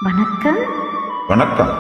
வணக்கம். வணக்கம்.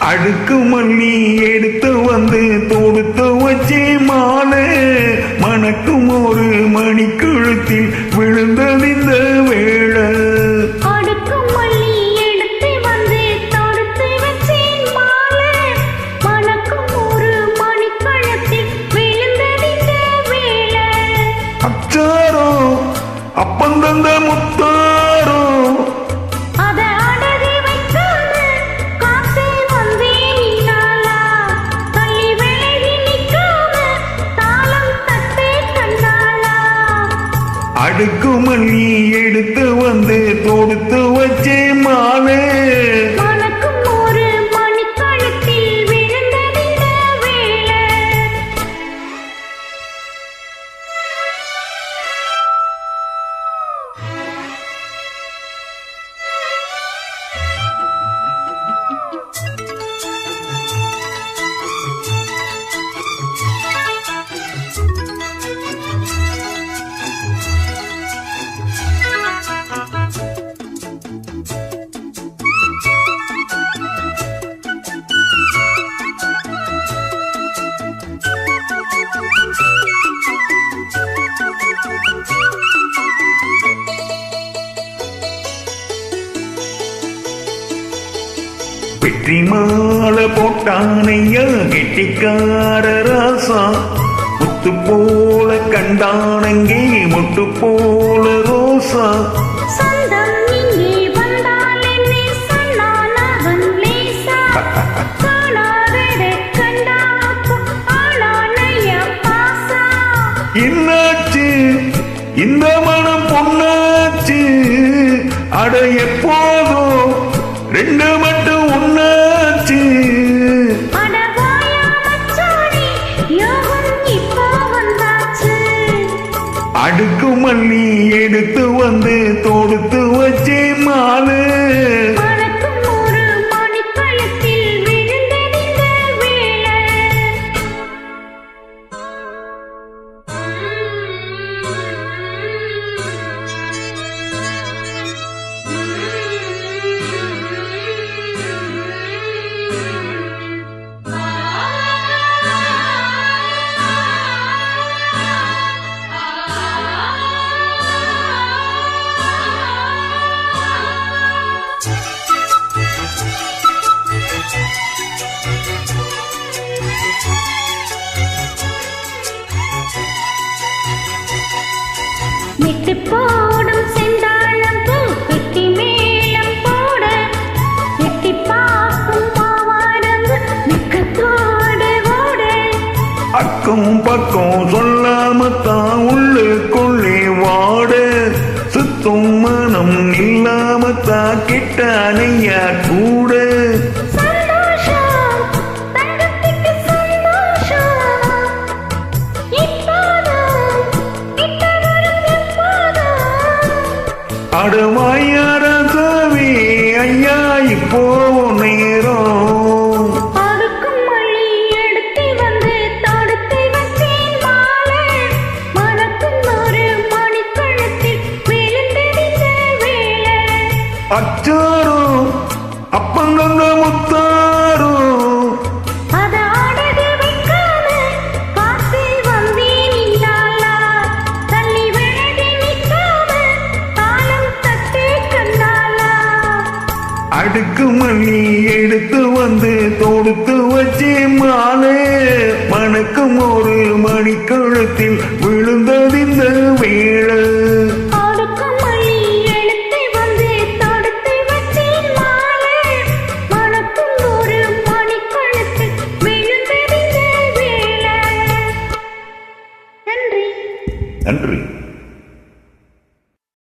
அடுக்கு மல்லி எடுத்து வந்து தொடுத்து வச்சே மாலை மணக்கும் ஒரு மணி கழுத்தில் விழுந்தது இந்த வேளை. அடுக்கு மல்லி எடுத்து வந்து தொடுத்து வச்சேன் மாலை மணக்கும் ஒரு மணி கழுத்தில் விழுந்தது இந்த வேளை. அச்சாரோ அப்பந்தந்த முத்தாரோ அடுக்கு மல்லி எடுத்து வந்து தொடுத்து வச்சே மாலை மணக்கும் ஒரு மணி கழுத்தில் விழுந்தது இந்த வேளை. வெற்றி மாலை போட்டானையா கெட்டிக்கார ராசா முத்து போல கண்டானங்கே முட்டு போல ரோசா. சொந்தம் இங்கே வந்தால் என்னை சொன்னான் அவன் லேசா. காணாததை கண்டாப்போ ஆளானையா பாசா. என்னாச்சு இந்த மனம் பொன்னாச்சு அட எப்போதோ ரெண்டு மட்டும் ஒன்னாச்சு. அடுக்கு மல்லி எடுத்து வந்து தொடுத்து வச்சே மாலை ஒரு மணி கழுத்தில் விழுந்தது இந்த வேளை. மிட்டு போடும் செந்தாழம் பூ கெட்டி மேளம் போட எட்டி பார்க்கும் பாவாடங்கு மிக்கத்தோடு ஓட. அக்கம் பக்கம் சொல்லாமத்தான் உள்ளுக்குள்ளே வாட சுத்தும் மனம் இல்லாமத்தான் கிட்டானையா கூட. அடவாயாரசாமி ஐயா இப்போ நேரம். அடுக்கும் மல்லி எடுத்து வந்து தொடுத்து வச்சேன் மாலை மணக்கும் ஒரு மணி கழுத்தில் விழுந்தது இந்த வேளை. அச்சாரோ அப்பங்கங்க முத்தாரோ அடுக்கு மல்லி எடுத்து வந்து தொடுத்து வச்சே மாலை மணக்கும் ஒரு மணிக்கு